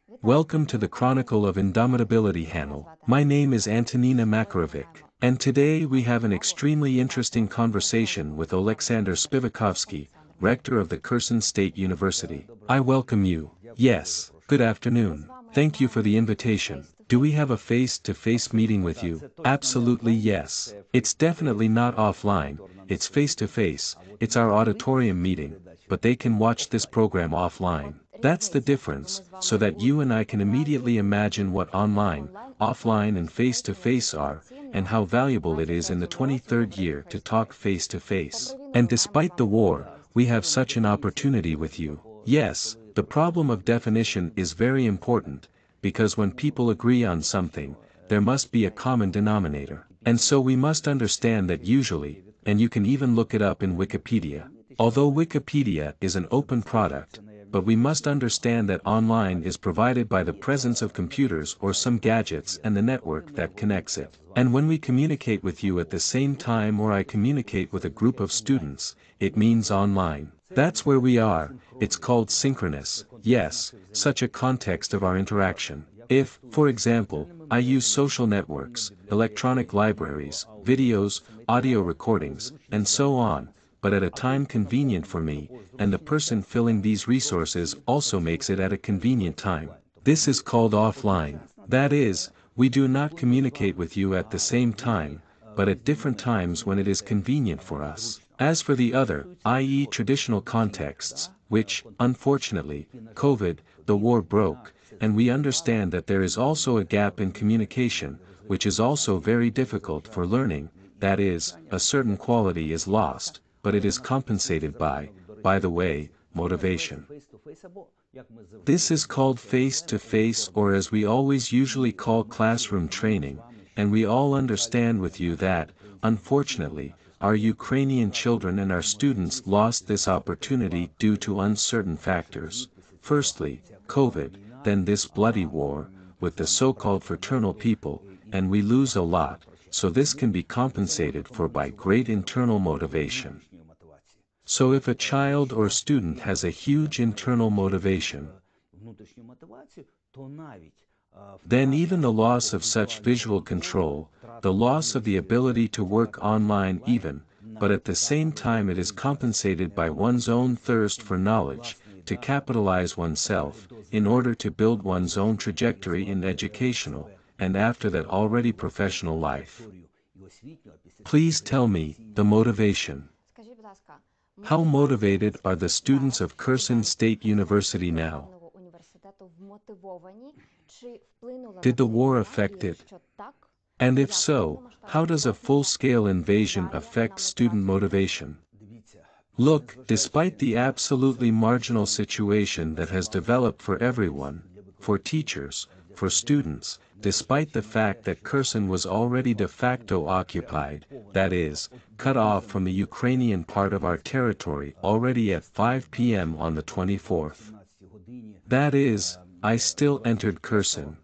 Welcome to the Chronicle of Invincibility channel. My name is Antonina Makarovic, and today we have an extremely interesting conversation with Oleksandr Spivakovskiy, Rector of the Kherson State University. I welcome you. Yes, good afternoon. Thank you for the invitation. Do we have a face-to-face meeting with you? Absolutely yes. It's definitely not offline, it's face-to-face, it's our auditorium meeting, but they can watch this program offline. That's the difference, so that you and I can immediately imagine what online, offline and face-to-face are, and how valuable it is in the 23rd year to talk face-to-face. And despite the war, we have such an opportunity with you. Yes, the problem of definition is very important, because when people agree on something, there must be a common denominator. And so we must understand that usually, and you can even look it up in Wikipedia. Although Wikipedia is an open product, but we must understand that online is provided by the presence of computers or some gadgets and the network that connects it. And when we communicate with you at the same time or I communicate with a group of students, it means online. That's where we are, it's called synchronous, yes, such a context of our interaction. If, for example, I use social networks, electronic libraries, videos, audio recordings, and so on, but at a time convenient for me, and the person filling these resources also makes it at a convenient time. This is called offline. That is, we do not communicate with you at the same time, but at different times when it is convenient for us. As for the other, i.e. traditional contexts, which, unfortunately, COVID, the war broke, and we understand that there is also a gap in communication, which is also very difficult for learning, that is, a certain quality is lost, but it is compensated by the way, motivation. This is called face-to-face or as we always usually call classroom training, and we all understand with you that, unfortunately, our Ukrainian children and our students lost this opportunity due to uncertain factors. Firstly, COVID, then this bloody war, with the so-called fraternal people, and we lose a lot, so this can be compensated for by great internal motivation. So if a child or student has a huge internal motivation, then even the loss of such visual control, the loss of the ability to work online even, but at the same time it is compensated by one's own thirst for knowledge, to capitalize oneself, in order to build one's own trajectory in educational, and after that already professional life. Please tell me, the motivation. How motivated are the students of Kherson State University now? Did the war affect it? And if so, how does a full-scale invasion affect student motivation? Look, despite the absolutely marginal situation that has developed for everyone, for teachers, for students, despite the fact that Kherson was already de facto occupied, that is, cut off from the Ukrainian part of our territory already at 5 p.m. on the 24th. That is, I still entered Kherson.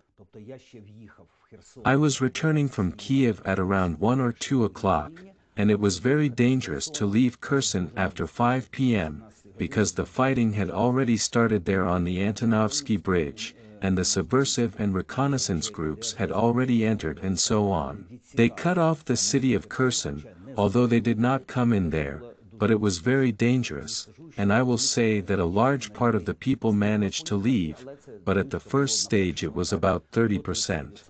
I was returning from Kiev at around 1 or 2 o'clock, and it was very dangerous to leave Kherson after 5 p.m., because the fighting had already started there on the Antonovsky Bridge, and the subversive and reconnaissance groups had already entered and so on. They cut off the city of Kherson, although they did not come in there, but it was very dangerous, and I will say that a large part of the people managed to leave, but at the first stage it was about 30%.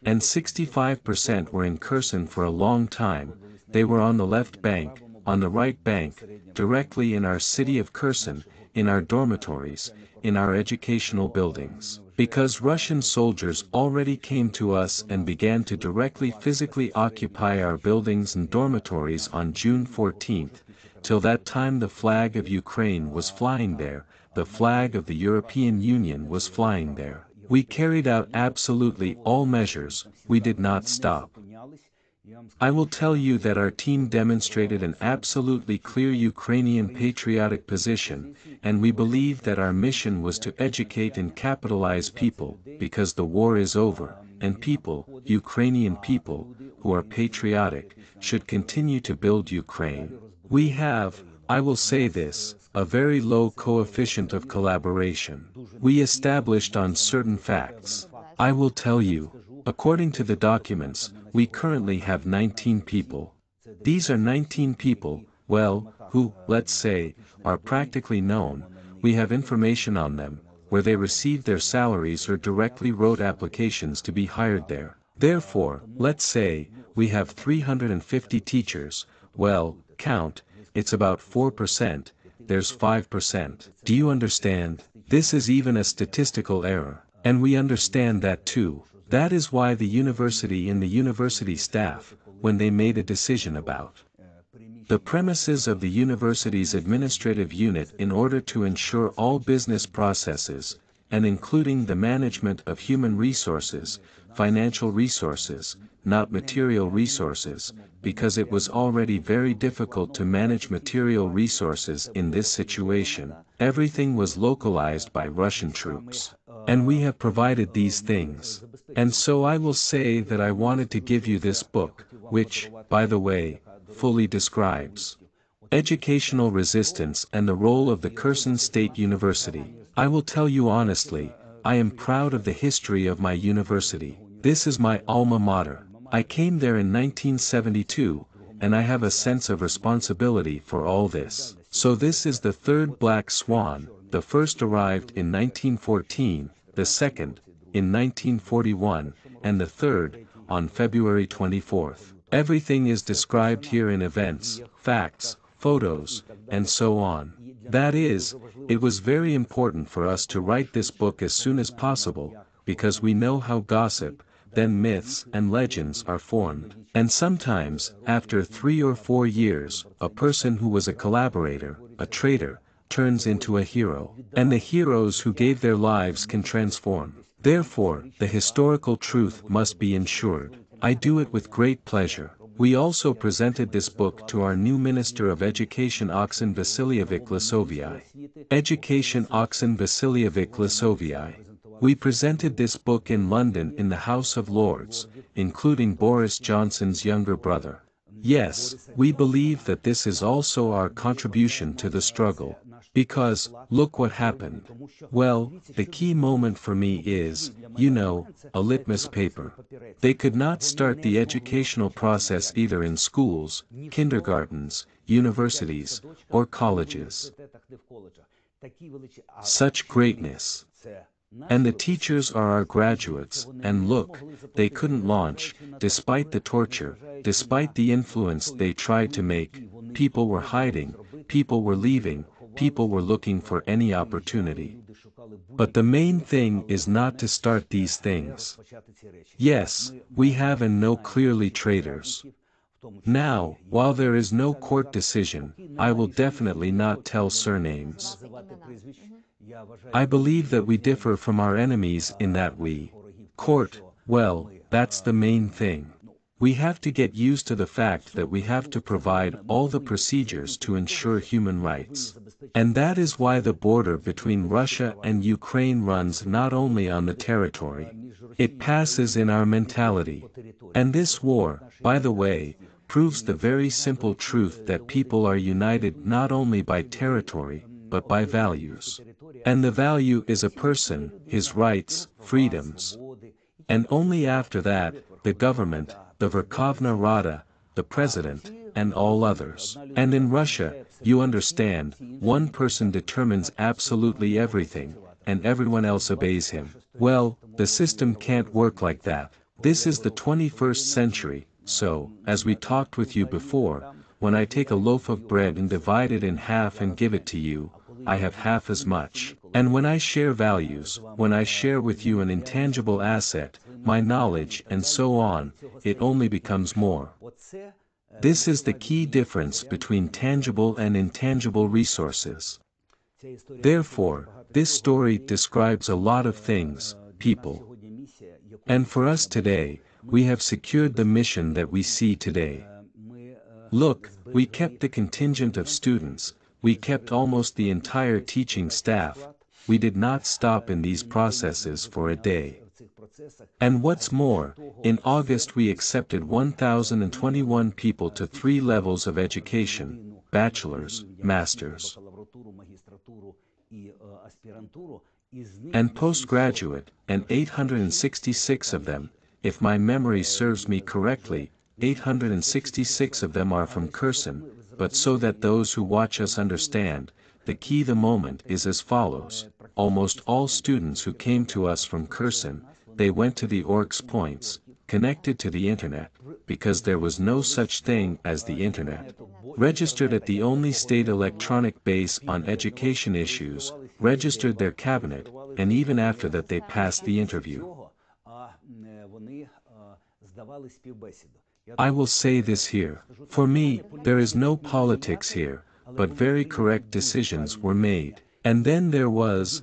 And 65% were in Kherson for a long time. They were on the left bank, on the right bank, directly in our city of Kherson, in our dormitories, in our educational buildings. Because Russian soldiers already came to us and began to directly physically occupy our buildings and dormitories on June 14th, till that time the flag of Ukraine was flying there, the flag of the European Union was flying there. We carried out absolutely all measures, we did not stop. I will tell you that our team demonstrated an absolutely clear Ukrainian patriotic position, and we believed that our mission was to educate and capitalize people, because the war is over, and people, Ukrainian people, who are patriotic, should continue to build Ukraine. We have, I will say this, a very low coefficient of collaboration. We established on certain facts. I will tell you, according to the documents, we currently have 19 people. These are 19 people, well, who, let's say, are practically known. We have information on them, where they received their salaries or directly wrote applications to be hired there. Therefore, let's say, we have 350 teachers, well, count, it's about 4%, there's 5%. Do you understand? This is even a statistical error, and we understand that too. That is why the university and the university staff, when they made a decision about the premises of the university's administrative unit in order to ensure all business processes, and including the management of human resources, financial resources, not material resources, because it was already very difficult to manage material resources in this situation, everything was localized by Russian troops. And we have provided these things. And so I will say that I wanted to give you this book, which, by the way, fully describes educational resistance and the role of the Kherson State University. I will tell you honestly, I am proud of the history of my university. This is my alma mater. I came there in 1972, and I have a sense of responsibility for all this. So this is the third black swan. The first arrived in 1914, the second, in 1941, and the third, on February 24th. Everything is described here in events, facts, photos, and so on. That is, it was very important for us to write this book as soon as possible, because we know how gossip, then myths and legends are formed. And sometimes, after 3 or 4 years, a person who was a collaborator, a traitor, turns into a hero. And the heroes who gave their lives can transform. Therefore, the historical truth must be ensured. I do it with great pleasure. We also presented this book to our new Minister of Education Oleksandr Vasilyevich Lisovii. Education Oleksandr Vasilyevich Lisovii. We presented this book in London in the House of Lords, including Boris Johnson's younger brother. Yes, we believe that this is also our contribution to the struggle. Because, look what happened. Well, the key moment for me is, you know, a litmus paper. They could not start the educational process either in schools, kindergartens, universities, or colleges. Such greatness. And the teachers are our graduates, and look, they couldn't launch, despite the torture, despite the influence they tried to make, people were hiding, people were leaving, people were looking for any opportunity. But the main thing is not to start these things. Yes, we have and know clearly traitors. Now, while there is no court decision, I will definitely not tell surnames. I believe that we differ from our enemies in that court, well, that's the main thing. We have to get used to the fact that we have to provide all the procedures to ensure human rights. And that is why the border between Russia and Ukraine runs not only on the territory. It passes in our mentality. And this war, by the way, proves the very simple truth that people are united not only by territory, but by values. And the value is a person, his rights, freedoms. And only after that, the government, the Verkhovna Rada, the president, and all others. And in Russia, you understand, one person determines absolutely everything, and everyone else obeys him. Well, the system can't work like that. This is the 21st century, so, as we talked with you before, when I take a loaf of bread and divide it in half and give it to you, I have half as much. And when I share values, when I share with you an intangible asset, my knowledge and so on, it only becomes more. This is the key difference between tangible and intangible resources. Therefore, this story describes a lot of things, people. And for us today, we have secured the mission that we see today. Look, we kept the contingent of students, we kept almost the entire teaching staff, we did not stop in these processes for a day. And what's more, in August we accepted 1,021 people to 3 levels of education, bachelors, masters, and postgraduate, and 866 of them, if my memory serves me correctly, 866 of them are from Kherson, but so that those who watch us understand, the key the moment is as follows. Almost all students who came to us from Kherson, they went to the Orcs points, connected to the internet, because there was no such thing as the internet. Registered at the only state electronic base on education issues, registered their cabinet, and even after that they passed the interview. I will say this here. For me, there is no politics here, but very correct decisions were made. And then there was,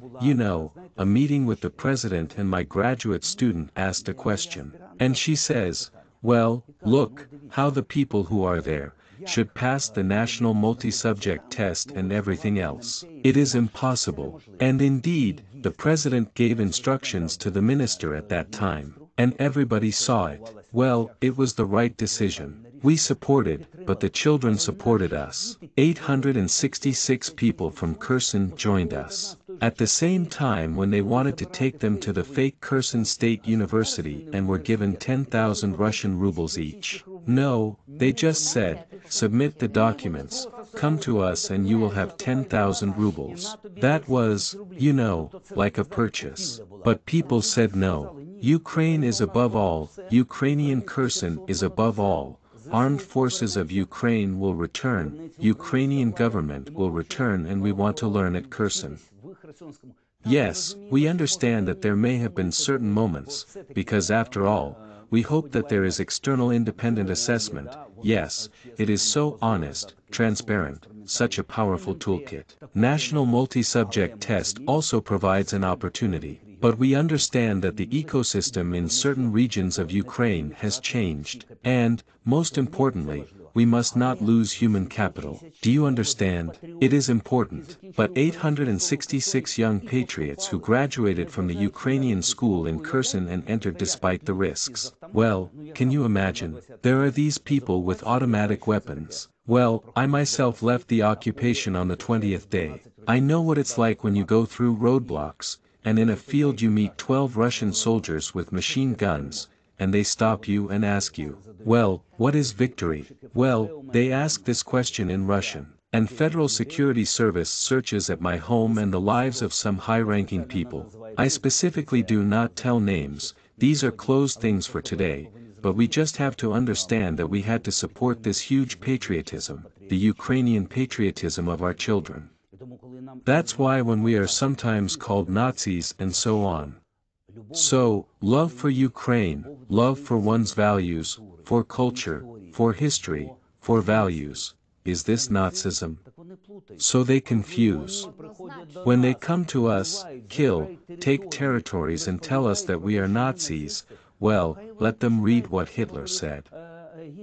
a meeting with the president, and my graduate student asked a question. And she says, well, look, how the people who are there should pass the national multi-subject test and everything else. It is impossible. And indeed, the president gave instructions to the minister at that time, and everybody saw it. Well, it was the right decision. We supported, but the children supported us. 866 people from Kherson joined us. At the same time, when they wanted to take them to the fake Kherson State University and were given 10,000 Russian rubles each. No, they just said, submit the documents, come to us and you will have 10,000 rubles. That was, like a purchase. But people said no. Ukraine is above all, Ukrainian Kherson is above all. Armed forces of Ukraine will return, Ukrainian government will return, and we want to learn at Kherson. Yes, we understand that there may have been certain moments, because after all, we hope that there is external independent assessment. Yes, it is so honest, transparent, such a powerful toolkit. National multi-subject test also provides an opportunity. But we understand that the ecosystem in certain regions of Ukraine has changed, and, most importantly, we must not lose human capital. Do you understand? It is important. But 866 young patriots who graduated from the Ukrainian school in Kherson and entered despite the risks. Well, can you imagine? There are these people with automatic weapons. Well, I myself left the occupation on the 20th day. I know what it's like when you go through roadblocks, and in a field you meet 12 Russian soldiers with machine guns, and they stop you and ask you, well, what is victory? Well, they ask this question in Russian. And Federal Security Service searches at my home and the lives of some high-ranking people. I specifically do not tell names, these are closed things for today, but we just have to understand that we had to support this huge patriotism, the Ukrainian patriotism of our children. That's why when we are sometimes called Nazis and so on. So, love for Ukraine, love for one's values, for culture, for history, for values, is this Nazism? So they confuse. When they come to us, kill, take territories and tell us that we are Nazis, well, let them read what Hitler said.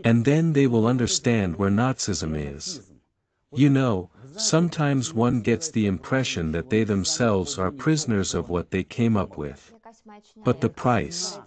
And then they will understand where Nazism is. Sometimes one gets the impression that they themselves are prisoners of what they came up with. But the price.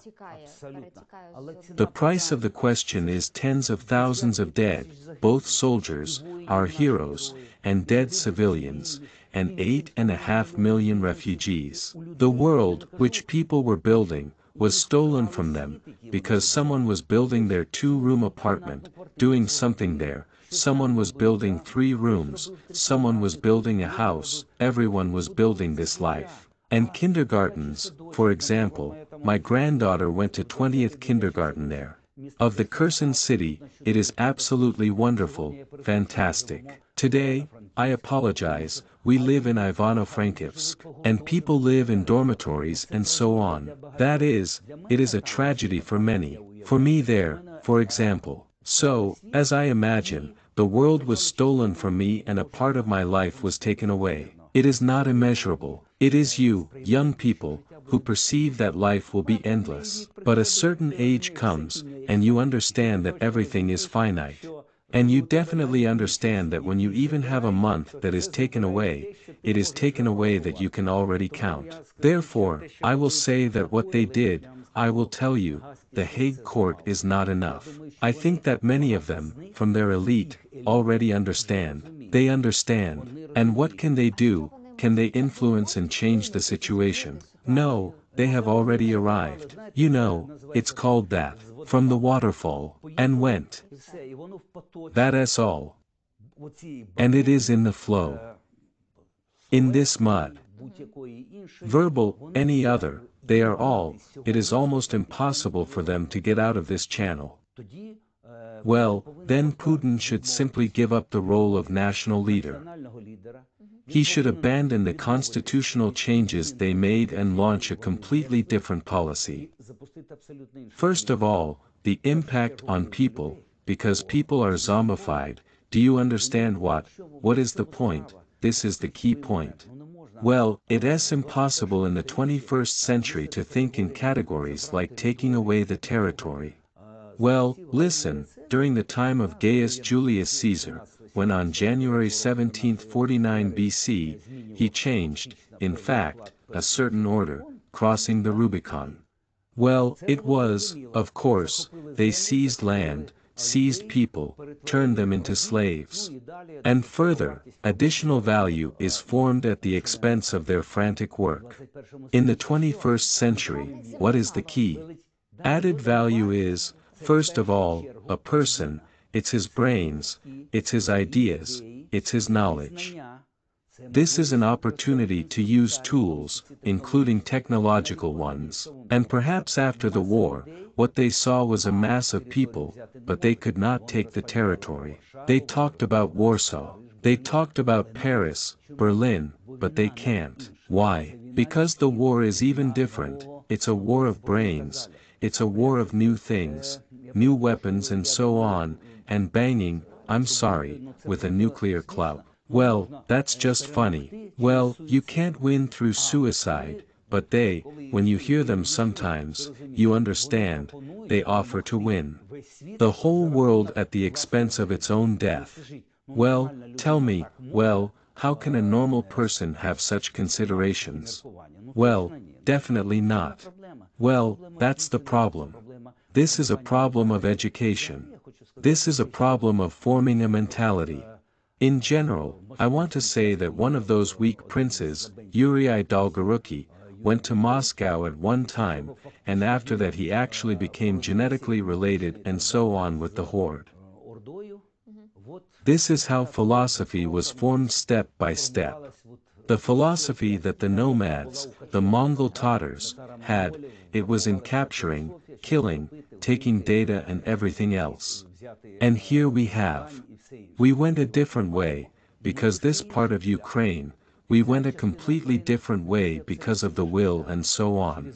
The price of the question is tens of thousands of dead, both soldiers, our heroes, and dead civilians, and 8.5 million refugees. The world, which people were building, was stolen from them, because someone was building their 2-room apartment, doing something there. Someone was building 3 rooms, someone was building a house, everyone was building this life. And kindergartens, for example, my granddaughter went to 20th kindergarten there. Of the Kherson city, it is absolutely wonderful, fantastic. Today, I apologize, we live in Ivano-Frankivsk, and people live in dormitories and so on. That is, it is a tragedy for many, for me there, for example. So, as I imagine, the world was stolen from me and a part of my life was taken away. It is not immeasurable. It is you, young people, who perceive that life will be endless. But a certain age comes, and you understand that everything is finite. And you definitely understand that when you even have a month that is taken away, it is taken away that you can already count. Therefore, I will say that what they did, I will tell you, the Hague court is not enough. I think that many of them, from their elite, already understand. They understand. And what can they do? Can they influence and change the situation? No, they have already arrived. You know, it's called that. From the waterfall, and went. That is all. And it is in the flow. In this mud. Verbal, any other, they are all, it is almost impossible for them to get out of this channel. Well, then Putin should simply give up the role of national leader. He should abandon the constitutional changes they made and launch a completely different policy. First of all, the impact on people, because people are zombified. Do you understand what is the point? This is the key point. Well, it is impossible in the 21st century to think in categories like taking away the territory. Well, listen, during the time of Gaius Julius Caesar, when on January 1749 BC, he changed, in fact, a certain order, crossing the Rubicon. Well, it was, of course, they seized land, seized people, turned them into slaves. And further, additional value is formed at the expense of their frantic work. In the 21st century, what is the key? Added value is, first of all, a person, it's his brains, it's his ideas, it's his knowledge. This is an opportunity to use tools, including technological ones, and perhaps after the war, what they saw was a mass of people, but they could not take the territory. They talked about Warsaw, they talked about Paris, Berlin, but they can't. Why? Because the war is even different, it's a war of brains, it's a war of new things, new weapons and so on, and banging, I'm sorry, with a nuclear club. Well, that's just funny. Well, you can't win through suicide, but they, when you hear them sometimes, you understand, they offer to win. The whole world at the expense of its own death. Well, tell me, well, how can a normal person have such considerations? Well, definitely not. Well, that's the problem. This is a problem of education. This is a problem of forming a mentality. In general, I want to say that one of those weak princes, Yuri Dolgoruki, went to Moscow at one time, and after that he actually became genetically related and so on with the horde. This is how philosophy was formed step by step. The philosophy that the nomads, the Mongol Tatars, had, it was in capturing, killing, taking data and everything else. And here we have. We went a different way, because this part of Ukraine, we went a completely different way because of the will and so on.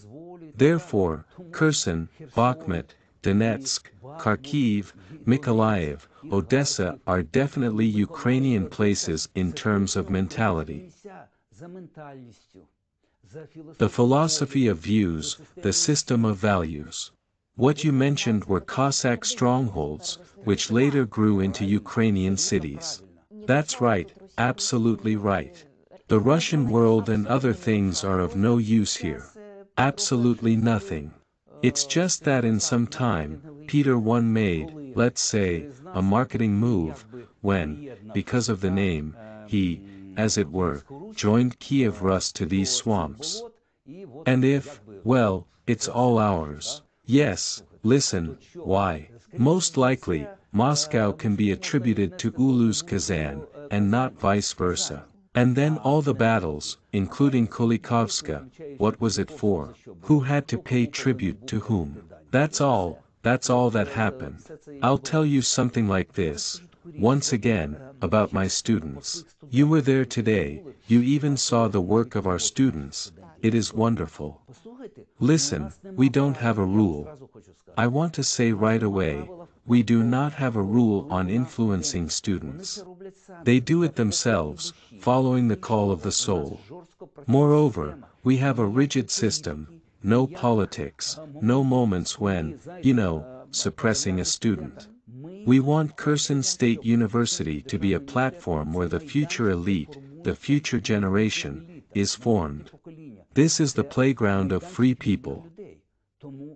Therefore, Kherson, Bakhmut, Donetsk, Kharkiv, Mykolaiv, Odessa are definitely Ukrainian places in terms of mentality. The philosophy of views, the system of values. What you mentioned were Cossack strongholds, which later grew into Ukrainian cities. That's right, absolutely right. The Russian world and other things are of no use here. Absolutely nothing. It's just that in some time, Peter I made, let's say, a marketing move, when, because of the name, he, as it were, joined Kiev Rus to these swamps. And if, well, it's all ours. Yes, listen, why? Most likely, Moscow can be attributed to Ulus Kazan, and not vice versa. And then all the battles, including Kulikovska, what was it for? Who had to pay tribute to whom? That's all that happened. I'll tell you something like this. Once again, about my students. You were there today, you even saw the work of our students, it is wonderful. Listen, we don't have a rule. I want to say right away, we do not have a rule on influencing students. They do it themselves, following the call of the soul. Moreover, we have a rigid system, no politics, no moments when, suppressing a student. We want Kherson State University to be a platform where the future elite, the future generation, is formed. This is the playground of free people.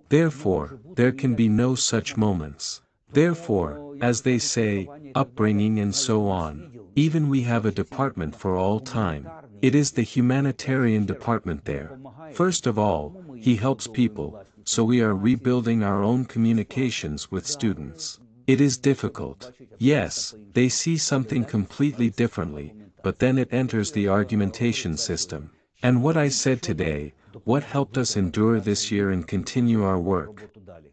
Therefore, there can be no such moments. Therefore, as they say, upbringing and so on. Even we have a department for all time. It is the humanitarian department there. First of all, he helps people, so we are rebuilding our own communications with students. It is difficult. Yes, they see something completely differently, but then it enters the argumentation system. And what I said today, what helped us endure this year and continue our work?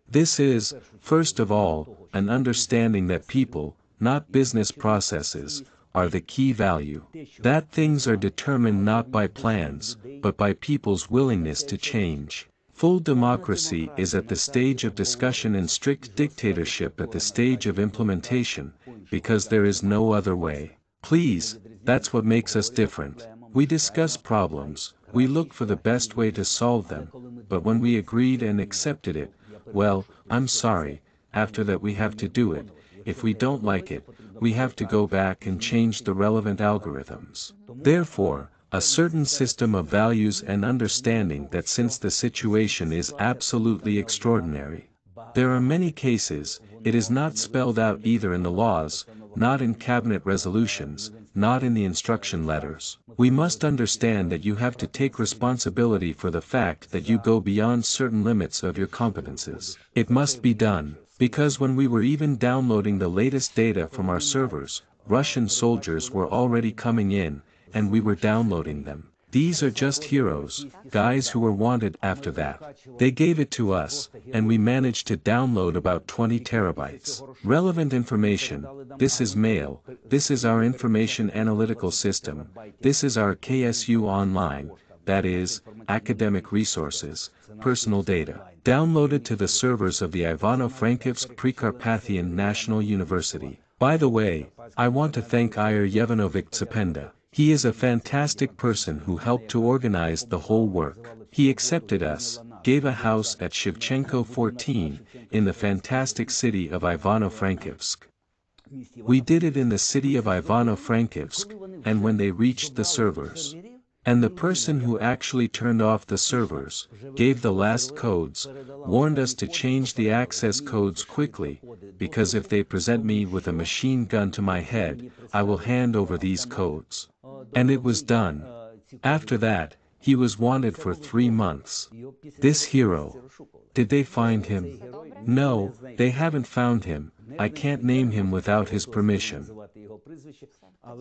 This is, first of all, an understanding that people, not business processes, are the key value. That things are determined not by plans, but by people's willingness to change. Full democracy is at the stage of discussion and strict dictatorship at the stage of implementation, because there is no other way. Please, that's what makes us different. We discuss problems, we look for the best way to solve them, but when we agreed and accepted it, well, I'm sorry, after that we have to do it. If we don't like it, we have to go back and change the relevant algorithms. Therefore, a certain system of values and understanding that since the situation is absolutely extraordinary. There are many cases, it is not spelled out either in the laws, not in cabinet resolutions, not in the instruction letters. We must understand that you have to take responsibility for the fact that you go beyond certain limits of your competences. It must be done, because when we were even downloading the latest data from our servers, Russian soldiers were already coming in, and we were downloading them. These are just heroes, guys who were wanted after that. They gave it to us, and we managed to download about 20 terabytes. Relevant information, this is mail, this is our information analytical system, this is our KSU online, that is, academic resources, personal data, downloaded to the servers of the Ivano-Frankivsk Prykarpattian National University. By the way, I want to thank Iyer Yevanovic Tsependa. He is a fantastic person who helped to organize the whole work. He accepted us, gave a house at Shevchenko 14, in the fantastic city of Ivano-Frankivsk. We did it in the city of Ivano-Frankivsk, and when they reached the servers, and the person who actually turned off the servers, gave the last codes, warned us to change the access codes quickly, because if they present me with a machine gun to my head, I will hand over these codes. And it was done. After that, he was wanted for 3 months. This hero. Did they find him? No, they haven't found him. I can't name him without his permission.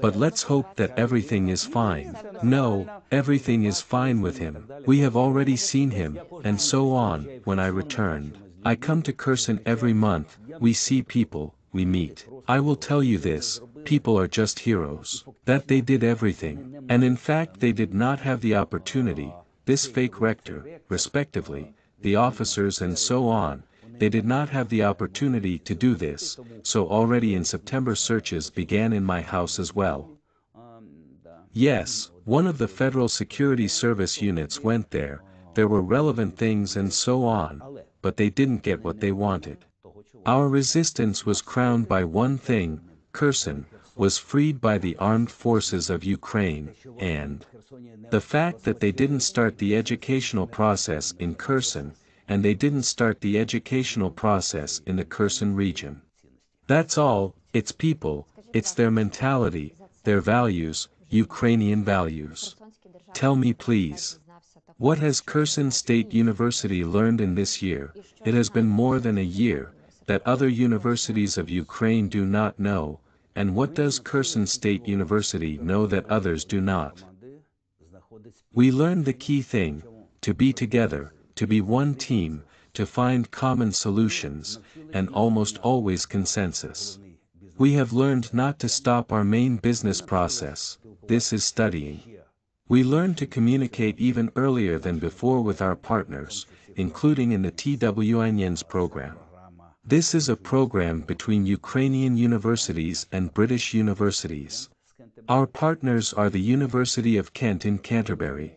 But let's hope that everything is fine. No, everything is fine with him. We have already seen him, and so on. When I returned, I come to Kherson every month, we see people, we meet. I will tell you this, people are just heroes. That they did everything, and in fact they did not have the opportunity, this fake rector, respectively, the officers and so on, they did not have the opportunity to do this, so already in September searches began in my house as well. Yes, one of the Federal Security Service units went there, there were relevant things and so on, but they didn't get what they wanted. Our resistance was crowned by one thing, Kherson was freed by the armed forces of Ukraine, and the fact that they didn't start the educational process in Kherson, and they didn't start the educational process in the Kherson region. That's all, it's people, it's their mentality, their values, Ukrainian values. Tell me please. What has Kherson State University learned in this year? It has been more than a year, that other universities of Ukraine do not know, and what does Kherson State University know that others do not? We learned the key thing, to be together, to be one team, to find common solutions, and almost always consensus. We have learned not to stop our main business process, this is studying. We learned to communicate even earlier than before with our partners, including in the TWIN's program. This is a program between Ukrainian universities and British universities. Our partners are the University of Kent in Canterbury.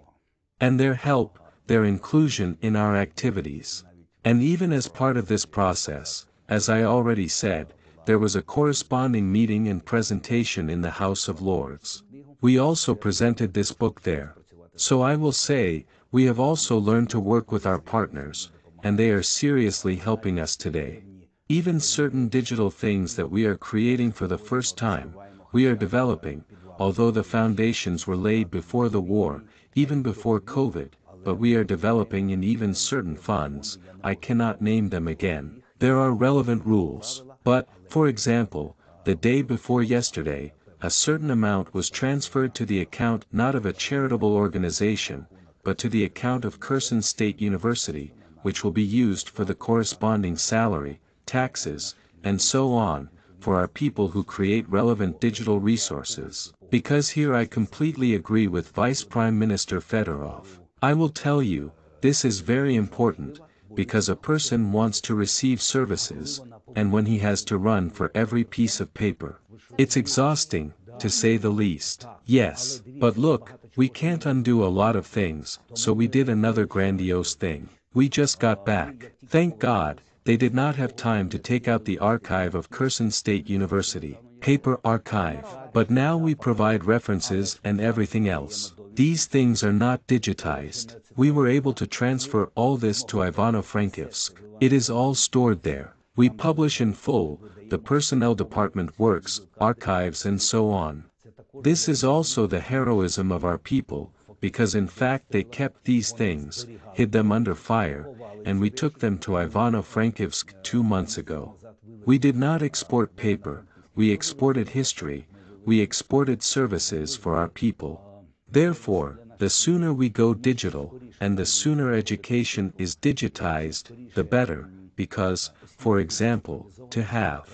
And their help, their inclusion in our activities. And even as part of this process, as I already said, there was a corresponding meeting and presentation in the House of Lords. We also presented this book there. So I will say, we have also learned to work with our partners, and they are seriously helping us today. Even certain digital things that we are creating for the first time, we are developing, although the foundations were laid before the war, even before COVID, but we are developing in even certain funds, I cannot name them again. There are relevant rules, but, for example, the day before yesterday, a certain amount was transferred to the account not of a charitable organization, but to the account of Kherson State University, which will be used for the corresponding salary, taxes, and so on, for our people who create relevant digital resources. Because here I completely agree with Vice Prime Minister Fedorov. I will tell you, this is very important, because a person wants to receive services, and when he has to run for every piece of paper. It's exhausting, to say the least. Yes, but look, we can't undo a lot of things, so we did another grandiose thing. We just got back. Thank God, they did not have time to take out the archive of Kherson State University, paper archive, but now we provide references and everything else. These things are not digitized. We were able to transfer all this to Ivano-Frankivsk. It is all stored there. We publish in full, the personnel department works, archives and so on. This is also the heroism of our people, because in fact they kept these things, hid them under fire, and we took them to Ivano-Frankivsk 2 months ago. We did not export paper, we exported history, we exported services for our people. Therefore, the sooner we go digital, and the sooner education is digitized, the better, because, for example, to have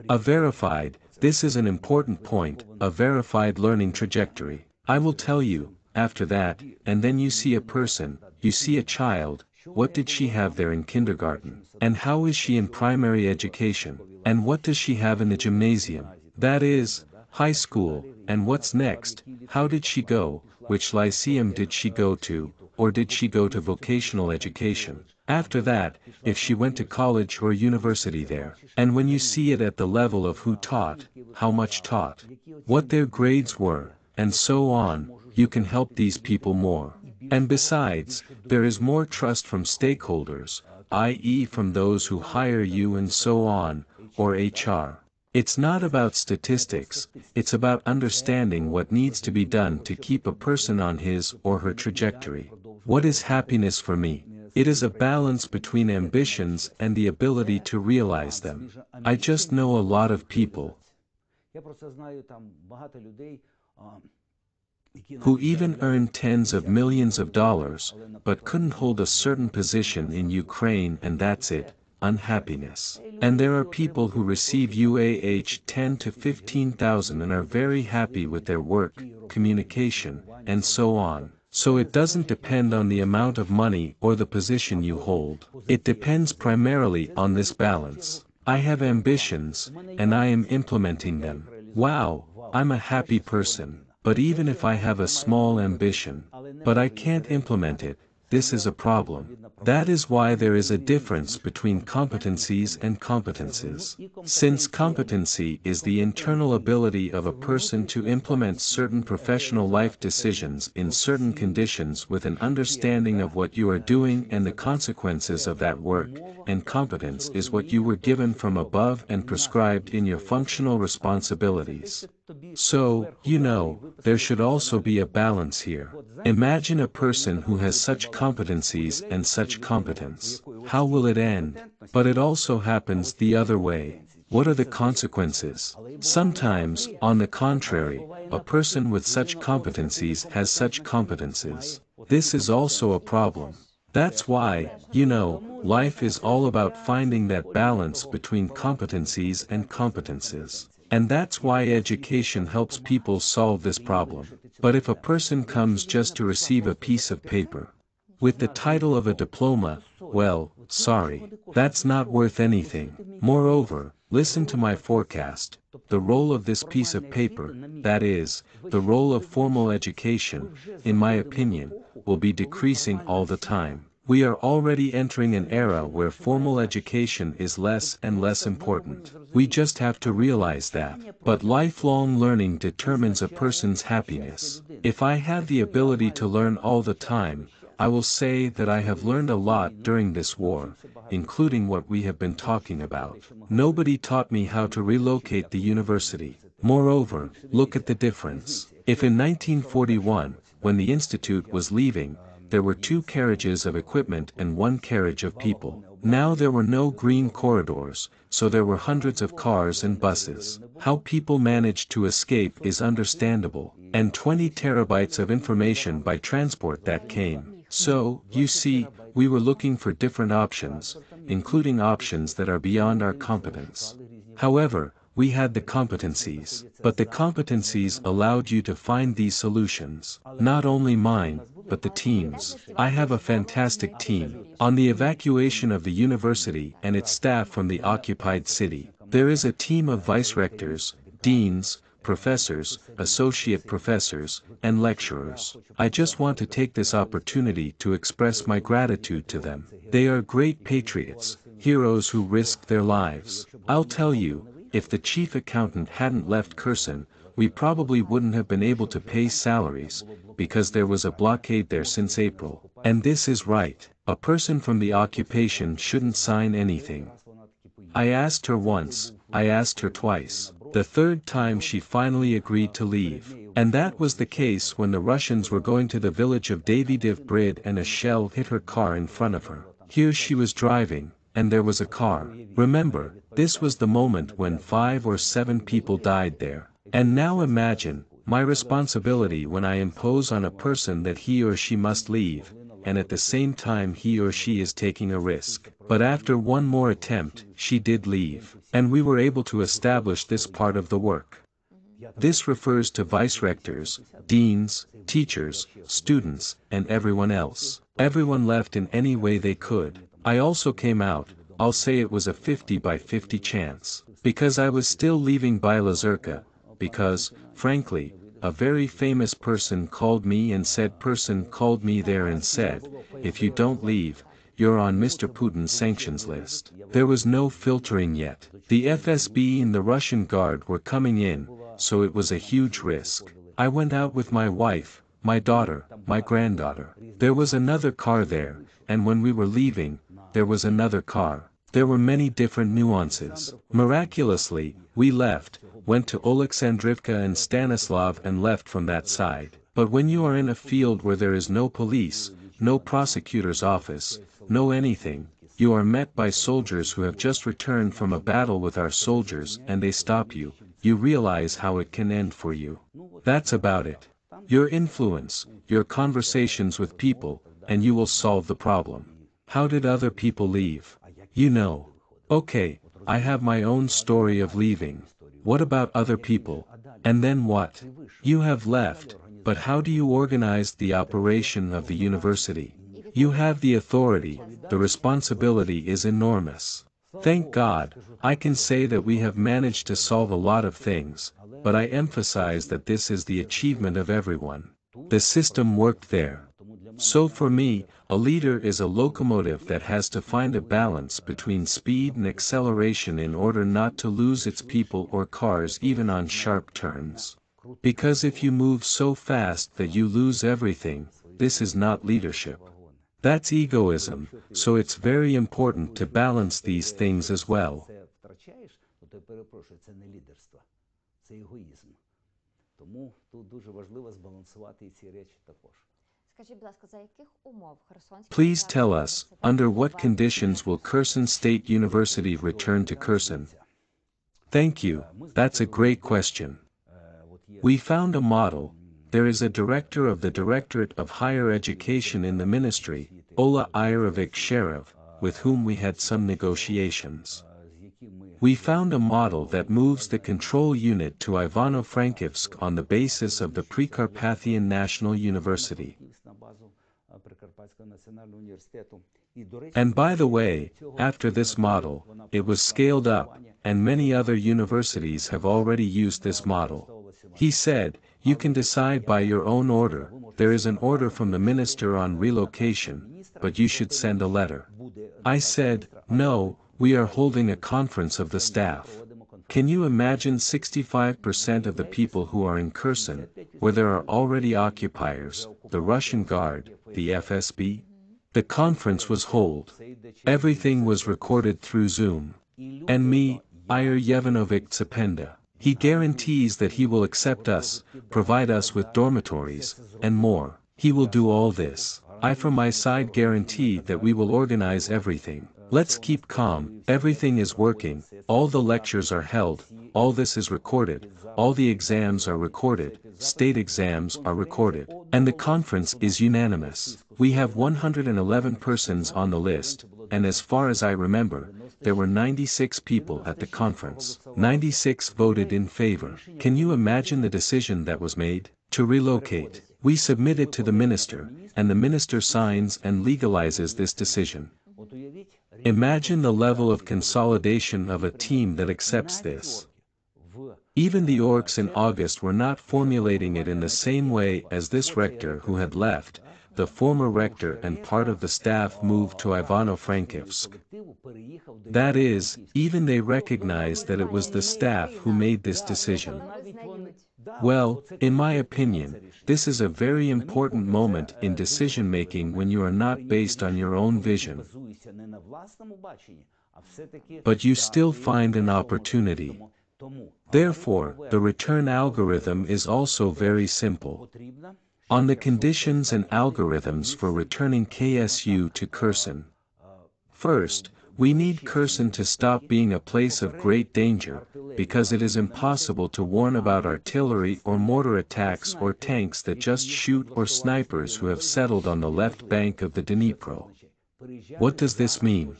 a verified, this is an important point, a verified learning trajectory. I will tell you, after that, and then you see a person, you see a child, what did she have there in kindergarten, and how is she in primary education, and what does she have in the gymnasium, that is, high school, and what's next, how did she go, which lyceum did she go to, or did she go to vocational education? After that, if she went to college or university there, and when you see it at the level of who taught, how much taught, what their grades were, and so on, you can help these people more. And besides, there is more trust from stakeholders, i.e. from those who hire you and so on, or HR. It's not about statistics, it's about understanding what needs to be done to keep a person on his or her trajectory. What is happiness for me? It is a balance between ambitions and the ability to realize them. I just know a lot of people who even earned tens of millions of dollars, but couldn't hold a certain position in Ukraine, and that's it, unhappiness. And there are people who receive UAH 10 to 15,000 and are very happy with their work, communication, and so on. So it doesn't depend on the amount of money or the position you hold. It depends primarily on this balance. I have ambitions, and I am implementing them. Wow, I'm a happy person. But even if I have a small ambition, but I can't implement it, this is a problem. That is why there is a difference between competencies and competences. Since competency is the internal ability of a person to implement certain professional life decisions in certain conditions with an understanding of what you are doing and the consequences of that work, and competence is what you were given from above and prescribed in your functional responsibilities. So, you know, there should also be a balance here. Imagine a person who has such competencies and such competence. How will it end? But it also happens the other way. What are the consequences? Sometimes, on the contrary, a person with such competencies has such competences. This is also a problem. That's why, you know, life is all about finding that balance between competencies and competences. And that's why education helps people solve this problem. But if a person comes just to receive a piece of paper with the title of a diploma, well, sorry, that's not worth anything. Moreover, listen to my forecast. The role of this piece of paper, that is, the role of formal education, in my opinion, will be decreasing all the time. We are already entering an era where formal education is less and less important. We just have to realize that. But lifelong learning determines a person's happiness. If I had the ability to learn all the time, I will say that I have learned a lot during this war, including what we have been talking about. Nobody taught me how to relocate the university. Moreover, look at the difference. If in 1941, when the institute was leaving, there were 2 carriages of equipment and 1 carriage of people. Now there were no green corridors, so there were hundreds of cars and buses. How people managed to escape is understandable, and 20 terabytes of information by transport that came. So, you see, we were looking for different options, including options that are beyond our competence. However, we had the competencies, but the competencies allowed you to find these solutions. Not only mine, but the teams. I have a fantastic team. On the evacuation of the university and its staff from the occupied city, there is a team of vice-rectors, deans, professors, associate professors, and lecturers. I just want to take this opportunity to express my gratitude to them. They are great patriots, heroes who risked their lives. I'll tell you, if the chief accountant hadn't left Kherson, we probably wouldn't have been able to pay salaries, because there was a blockade there since April. And this is right. A person from the occupation shouldn't sign anything. I asked her once, I asked her twice. The 3rd time she finally agreed to leave. And that was the case when the Russians were going to the village of Davydiv Brid and a shell hit her car in front of her. Here she was driving, and there was a car. Remember, this was the moment when 5 or 7 people died there. And now imagine, my responsibility when I impose on a person that he or she must leave, and at the same time he or she is taking a risk. But after one more attempt, she did leave, and we were able to establish this part of the work. This refers to vice-rectors, deans, teachers, students, and everyone else. Everyone left in any way they could. I also came out. I'll say it was a 50 by 50 chance. Because I was still leaving by Lazurka, because, frankly, a very famous person called me there and said, if you don't leave, you're on Mr. Putin's sanctions list. There was no filtering yet. The FSB and the Russian Guard were coming in, so it was a huge risk. I went out with my wife, my daughter, my granddaughter. There was another car there, and when we were leaving, there was another car. There were many different nuances. Miraculously, we left, went to Oleksandrivka and Stanislav and left from that side. But when you are in a field where there is no police, no prosecutor's office, no anything, you are met by soldiers who have just returned from a battle with our soldiers and they stop you, you realize how it can end for you. That's about it. Your influence, your conversations with people, and you will solve the problem. How did other people leave? You know. Okay, I have my own story of leaving. What about other people? And then what? You have left, but how do you organize the operation of the university? You have the authority, the responsibility is enormous. Thank God, I can say that we have managed to solve a lot of things, but I emphasize that this is the achievement of everyone. The system worked there. So for me, a leader is a locomotive that has to find a balance between speed and acceleration in order not to lose its people or cars even on sharp turns. Because if you move so fast that you lose everything, this is not leadership. That's egoism, so it's very important to balance these things as well. Please tell us, under what conditions will Kherson State University return to Kherson? Thank you, that's a great question. We found a model. There is a director of the Directorate of Higher Education in the Ministry, Ola Irovich Sherov, with whom we had some negotiations. We found a model that moves the control unit to Ivano-Frankivsk on the basis of the Prykarpattian National University. And by the way, after this model, it was scaled up, and many other universities have already used this model. He said, you can decide by your own order. There is an order from the Minister on relocation, but you should send a letter. I said, no, we are holding a conference of the staff. Can you imagine 65% of the people who are in Kherson, where there are already occupiers, the Russian Guard, the FSB? The conference was held. Everything was recorded through Zoom. And me, Iyer Yevanovic Tsependa. He guarantees that he will accept us, provide us with dormitories, and more. He will do all this. I from my side guarantee that we will organize everything. Let's keep calm, everything is working, all the lectures are held, all this is recorded, all the exams are recorded, state exams are recorded, and the conference is unanimous. We have 111 persons on the list, and as far as I remember, there were 96 people at the conference. 96 voted in favor. Can you imagine the decision that was made? To relocate. We submit it to the minister, and the minister signs and legalizes this decision. Imagine the level of consolidation of a team that accepts this. Even the orcs in August were not formulating it in the same way as this rector who had left. The former rector and part of the staff moved to Ivano-Frankivsk. That is, even they recognized that it was the staff who made this decision. Well, in my opinion, this is a very important moment in decision-making when you are not based on your own vision. But you still find an opportunity. Therefore, the return algorithm is also very simple. On the conditions and algorithms for returning KSU to Kherson. First, we need Kherson to stop being a place of great danger, because it is impossible to warn about artillery or mortar attacks or tanks that just shoot or snipers who have settled on the left bank of the Dnipro. What does this mean?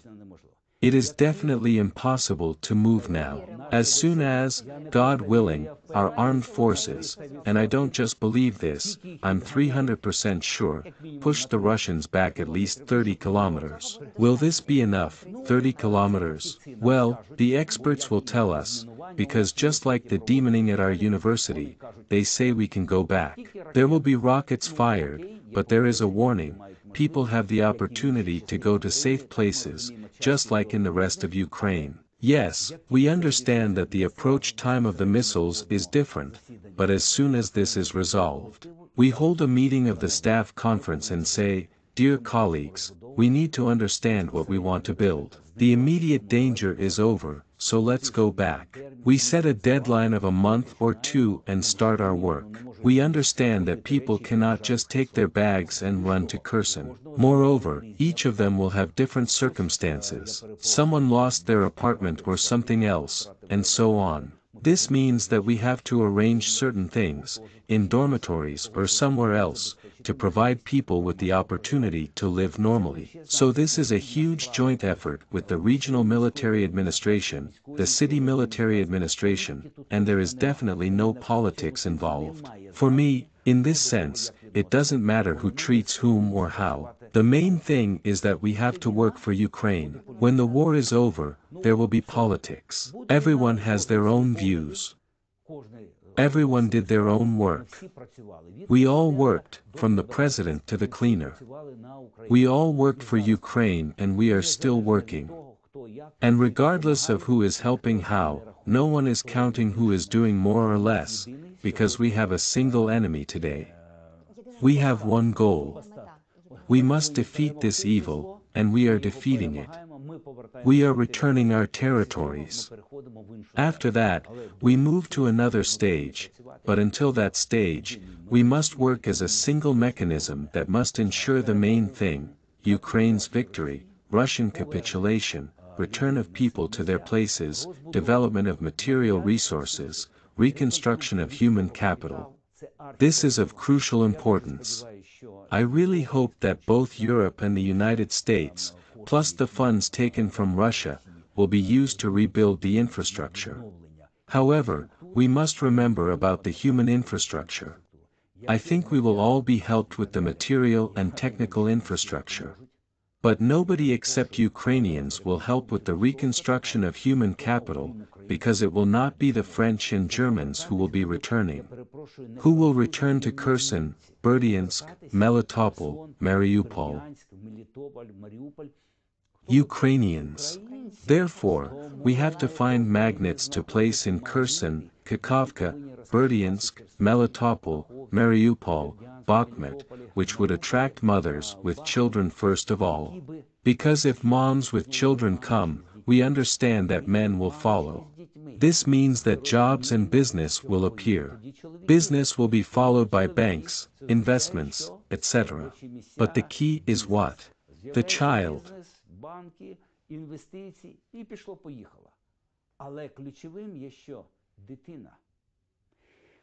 It is definitely impossible to move now. As soon as, God willing, our armed forces, and I don't just believe this, I'm 300% sure, push the Russians back at least 30 kilometers. Will this be enough, 30 kilometers? Well, the experts will tell us, because just like the demoning at our university, they say we can go back. There will be rockets fired, but there is a warning. People have the opportunity to go to safe places, just like in the rest of Ukraine. Yes, we understand that the approach time of the missiles is different, but as soon as this is resolved, we hold a meeting of the staff conference and say, dear colleagues, we need to understand what we want to build. The immediate danger is over, so let's go back. We set a deadline of a month or two and start our work. We understand that people cannot just take their bags and run to Kherson. Moreover, each of them will have different circumstances. Someone lost their apartment or something else, and so on. This means that we have to arrange certain things, in dormitories or somewhere else, to provide people with the opportunity to live normally. So this is a huge joint effort with the regional military administration, the city military administration, and there is definitely no politics involved. For me, in this sense, it doesn't matter who treats whom or how. The main thing is that we have to work for Ukraine. When the war is over, there will be politics. Everyone has their own views. Everyone did their own work. We all worked, from the president to the cleaner. We all worked for Ukraine and we are still working. And regardless of who is helping how, no one is counting who is doing more or less, because we have a single enemy today. We have one goal. We must defeat this evil, and we are defeating it. We are returning our territories. After that, we move to another stage, but until that stage, we must work as a single mechanism that must ensure the main thing: Ukraine's victory, Russian capitulation, return of people to their places, development of material resources, reconstruction of human capital. This is of crucial importance. I really hope that both Europe and the United States, plus the funds taken from Russia, will be used to rebuild the infrastructure. However, we must remember about the human infrastructure. I think we will all be helped with the material and technical infrastructure. But nobody except Ukrainians will help with the reconstruction of human capital, because it will not be the French and Germans who will be returning. Who will return to Kherson, Berdyansk, Melitopol, Mariupol? Ukrainians. Therefore, we have to find magnets to place in Kherson, Kakhovka, Berdyansk, Melitopol, Mariupol, Bakhmut, which would attract mothers with children first of all. Because if moms with children come, we understand that men will follow. This means that jobs and business will appear. Business will be followed by banks, investments, etc. But the key is what? The child. Банки, інвестиції, і пішло-поїхало. Але ключовим є що? Дитина.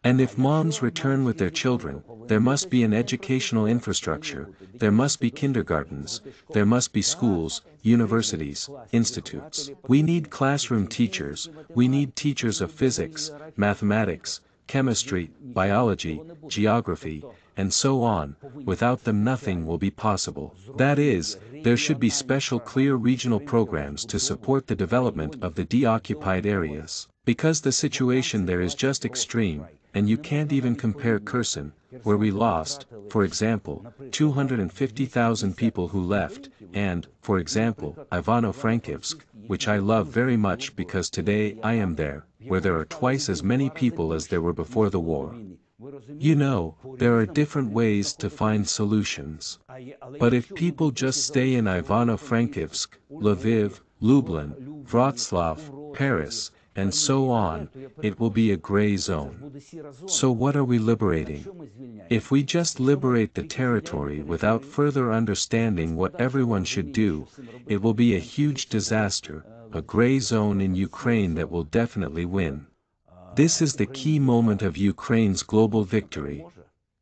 And if moms return with their children, there must be an educational infrastructure, there must be kindergartens, there must be schools, universities, institutes. We need classroom teachers, we need teachers of physics, mathematics, chemistry, biology, geography, and so on. Without them nothing will be possible. That is, there should be special clear regional programs to support the development of the deoccupied areas. Because the situation there is just extreme, and you can't even compare Kherson, where we lost, for example, 250,000 people who left, and, for example, Ivano-Frankivsk, which I love very much because today I am there, where there are twice as many people as there were before the war. You know, there are different ways to find solutions. But if people just stay in Ivano-Frankivsk, Lviv, Lublin, Wrocław, Paris, and so on, it will be a gray zone. So what are we liberating? If we just liberate the territory without further understanding what everyone should do, it will be a huge disaster, a gray zone in Ukraine that will definitely win. This is the key moment of Ukraine's global victory.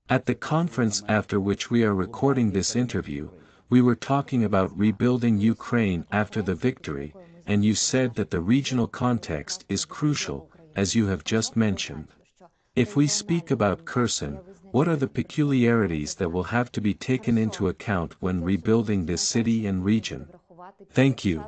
At the conference after which we are recording this interview, we were talking about rebuilding Ukraine after the victory, and you said that the regional context is crucial, as you have just mentioned. If we speak about Kherson, what are the peculiarities that will have to be taken into account when rebuilding this city and region? Thank you.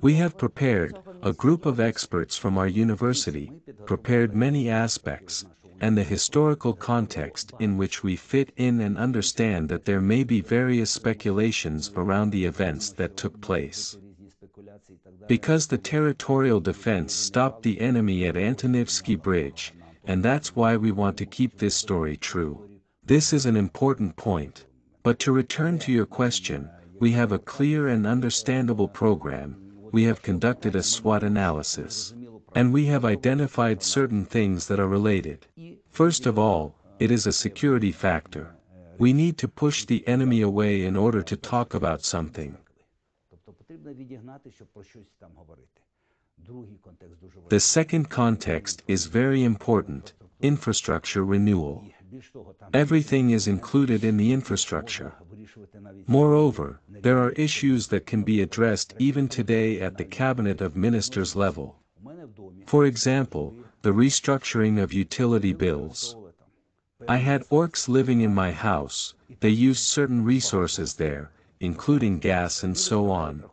We have prepared, a group of experts from our university, prepared many aspects, and the historical context in which we fit in and understand that there may be various speculations around the events that took place. Because the territorial defense stopped the enemy at Antonivsky Bridge, and that's why we want to keep this story true. This is an important point. But to return to your question, we have a clear and understandable program, we have conducted a SWOT analysis. And we have identified certain things that are related. First of all, it is a security factor. We need to push the enemy away in order to talk about something. The second context is very important, infrastructure renewal. Everything is included in the infrastructure. Moreover, there are issues that can be addressed even today at the Cabinet of Ministers level. For example, the restructuring of utility bills. I had orcs living in my house, they used certain resources there, including gas and so on.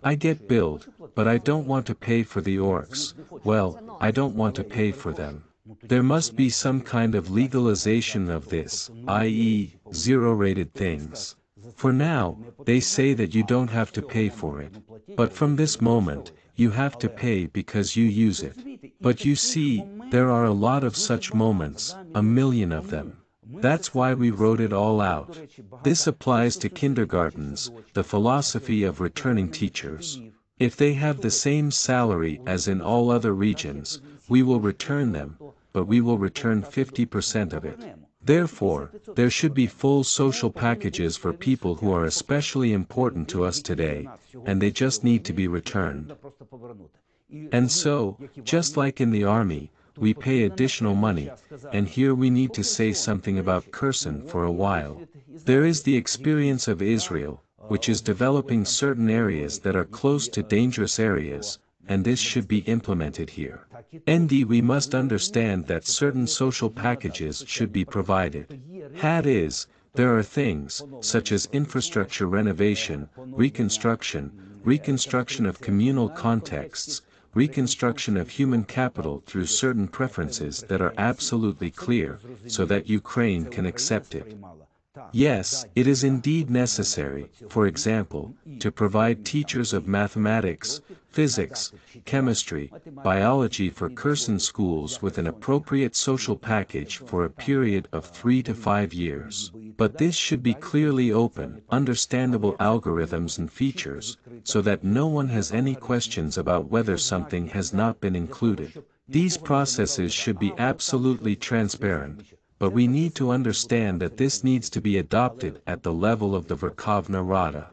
I get billed, but I don't want to pay for the orcs, well, I don't want to pay for them. There must be some kind of legalization of this, i.e., zero-rated things. For now, they say that you don't have to pay for it. But from this moment, you have to pay because you use it. But you see, there are a lot of such moments, a million of them. That's why we wrote it all out. This applies to kindergartens, the philosophy of returning teachers. If they have the same salary as in all other regions, we will return them, but we will return 50% of it. Therefore, there should be full social packages for people who are especially important to us today, and they just need to be returned. And so, just like in the army, we pay additional money, and here we need to say something about Kherson for a while. There is the experience of Israel, which is developing certain areas that are close to dangerous areas, and this should be implemented here. We must understand that certain social packages should be provided. Had is, there are things, such as infrastructure renovation, reconstruction of communal contexts, reconstruction of human capital through certain preferences that are absolutely clear, so that Ukraine can accept it. Yes, it is indeed necessary, for example, to provide teachers of mathematics, physics, chemistry, biology for Kherson schools with an appropriate social package for a period of 3 to 5 years. But this should be clearly open, understandable algorithms and features, so that no one has any questions about whether something has not been included. These processes should be absolutely transparent. But we need to understand that this needs to be adopted at the level of the Verkhovna Rada.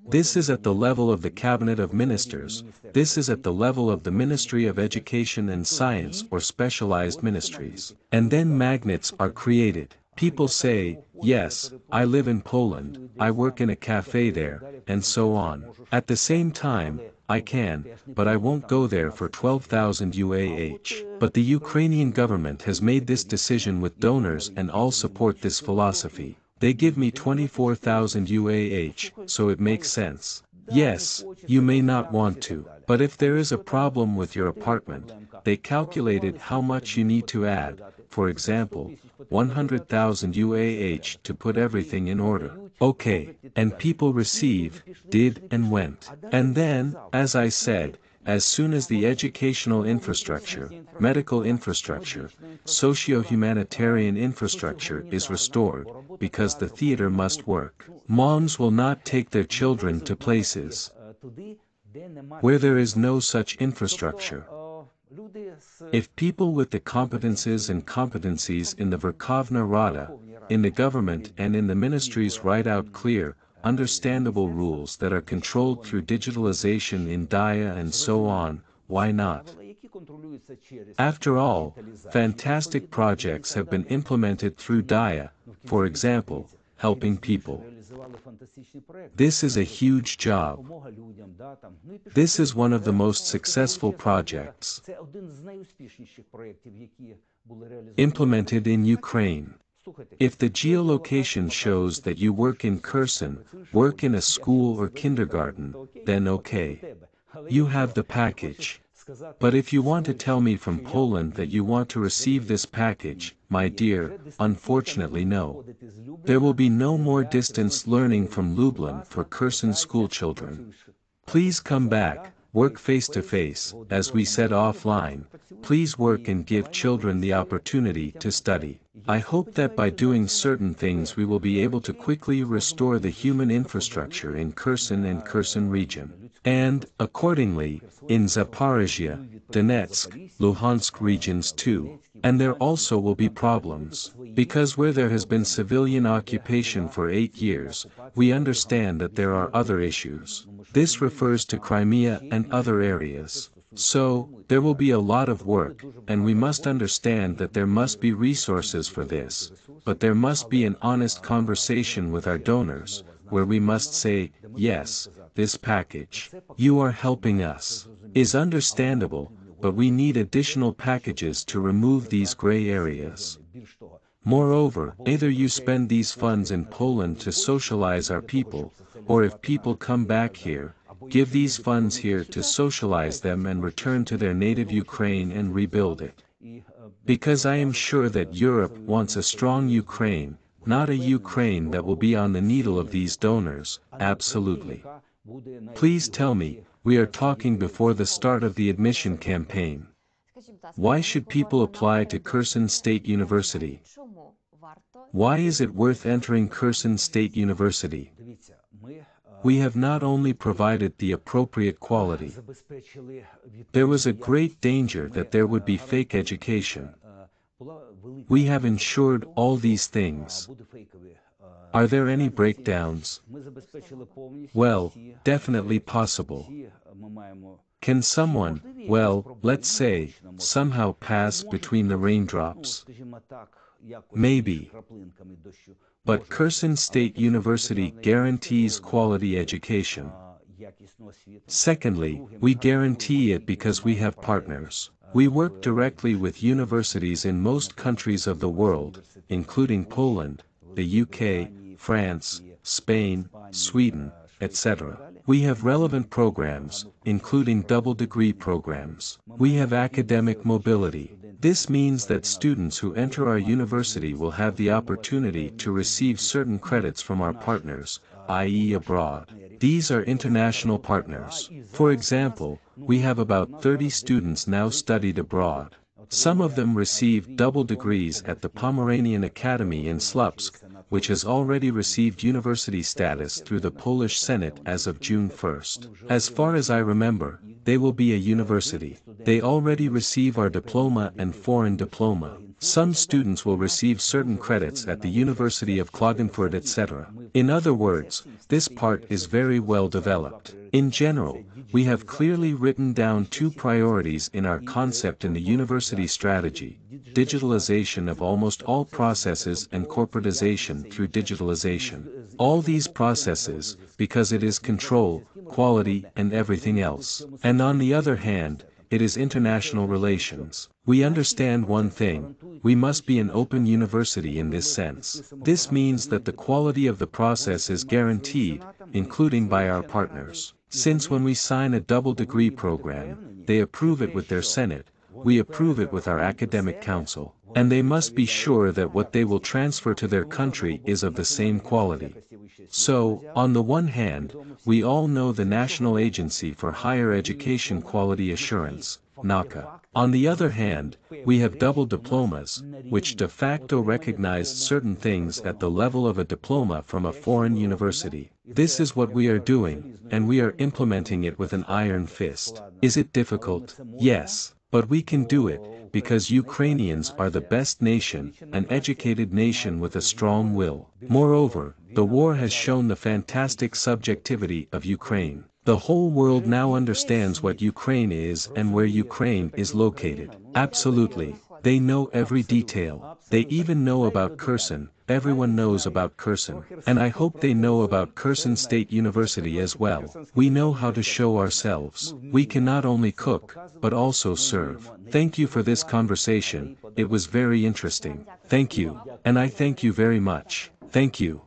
This is at the level of the Cabinet of Ministers, this is at the level of the Ministry of Education and Science or specialized ministries. And then magnets are created. People say, yes, I live in Poland, I work in a cafe there, and so on. At the same time, I can, but I won't go there for 12,000 UAH. But the Ukrainian government has made this decision with donors and all support this philosophy. They give me 24,000 UAH, so it makes sense. Yes, you may not want to, but if there is a problem with your apartment, they calculated how much you need to add, for example, 100,000 UAH to put everything in order. Okay, and people did and went. And then, as I said, as soon as the educational infrastructure, medical infrastructure, socio-humanitarian infrastructure is restored, because the theater must work, moms will not take their children to places where there is no such infrastructure. If people with the competences and competencies in the Verkhovna Rada, in the government and in the ministries write out clear, understandable rules that are controlled through digitalization in DIA and so on, why not? After all, fantastic projects have been implemented through DIA, for example, helping people. This is a huge job. This is one of the most successful projects implemented in Ukraine. If the geolocation shows that you work in Kherson, work in a school or kindergarten, then okay. You have the package. But if you want to tell me from Poland that you want to receive this package, my dear, unfortunately no. There will be no more distance learning from Lublin for Kherson school children. Please come back, work face to face, as we said offline, please work and give children the opportunity to study. I hope that by doing certain things we will be able to quickly restore the human infrastructure in Kherson and Kherson region. And, accordingly, in Zaporizhia, Donetsk, Luhansk regions too. And there also will be problems, because where there has been civilian occupation for 8 years, we understand that there are other issues. This refers to Crimea and other areas. So, there will be a lot of work, and we must understand that there must be resources for this, but there must be an honest conversation with our donors, where we must say, yes, this package you are helping us is understandable, but we need additional packages to remove these gray areas. Moreover, either you spend these funds in Poland to socialize our people, or if people come back here, give these funds here to socialize them and return to their native Ukraine and rebuild it. Because I am sure that Europe wants a strong Ukraine, not a Ukraine that will be on the needle of these donors, absolutely. Please tell me, we are talking before the start of the admission campaign. Why should people apply to Kherson State University? Why is it worth entering Kherson State University? We have not only provided the appropriate quality. There was a great danger that there would be fake education. We have ensured all these things. Are there any breakdowns? Well, definitely possible. Can someone, well, let's say, somehow pass between the raindrops? Maybe. But Kherson State University guarantees quality education. Secondly, we guarantee it because we have partners. We work directly with universities in most countries of the world, including Poland, the UK, France, Spain, Sweden, etc. We have relevant programs, including double degree programs. We have academic mobility. This means that students who enter our university will have the opportunity to receive certain credits from our partners, i.e. abroad. These are international partners. For example, we have about 30 students now studied abroad. Some of them received double degrees at the Pomeranian Academy in Slupsk, which has already received university status through the Polish Senate as of June 1st. As far as I remember, they will be a university. They already receive our diploma and foreign diploma. Some students will receive certain credits at the University of Klagenfurt, etc. In other words, this part is very well developed. In general, we have clearly written down two priorities in our concept in the university strategy: digitalization of almost all processes and corporatization through digitalization. All these processes, because it is control, quality, and everything else. And on the other hand, it is international relations. We understand one thing: we must be an open university in this sense. This means that the quality of the process is guaranteed, including by our partners. Since when we sign a double degree program, they approve it with their Senate, we approve it with our academic council, and they must be sure that what they will transfer to their country is of the same quality. So, on the one hand, we all know the National Agency for Higher Education Quality Assurance, NACA. On the other hand, we have double diplomas, which de facto recognize certain things at the level of a diploma from a foreign university. This is what we are doing, and we are implementing it with an iron fist. Is it difficult? Yes. But we can do it, because Ukrainians are the best nation, an educated nation with a strong will. Moreover, the war has shown the fantastic subjectivity of Ukraine. The whole world now understands what Ukraine is and where Ukraine is located. Absolutely. They know every detail. They even know about Kherson. Everyone knows about Kherson. And I hope they know about Kherson State University as well. We know how to show ourselves. We can not only cook, but also serve. Thank you for this conversation. It was very interesting. Thank you. And I thank you very much. Thank you.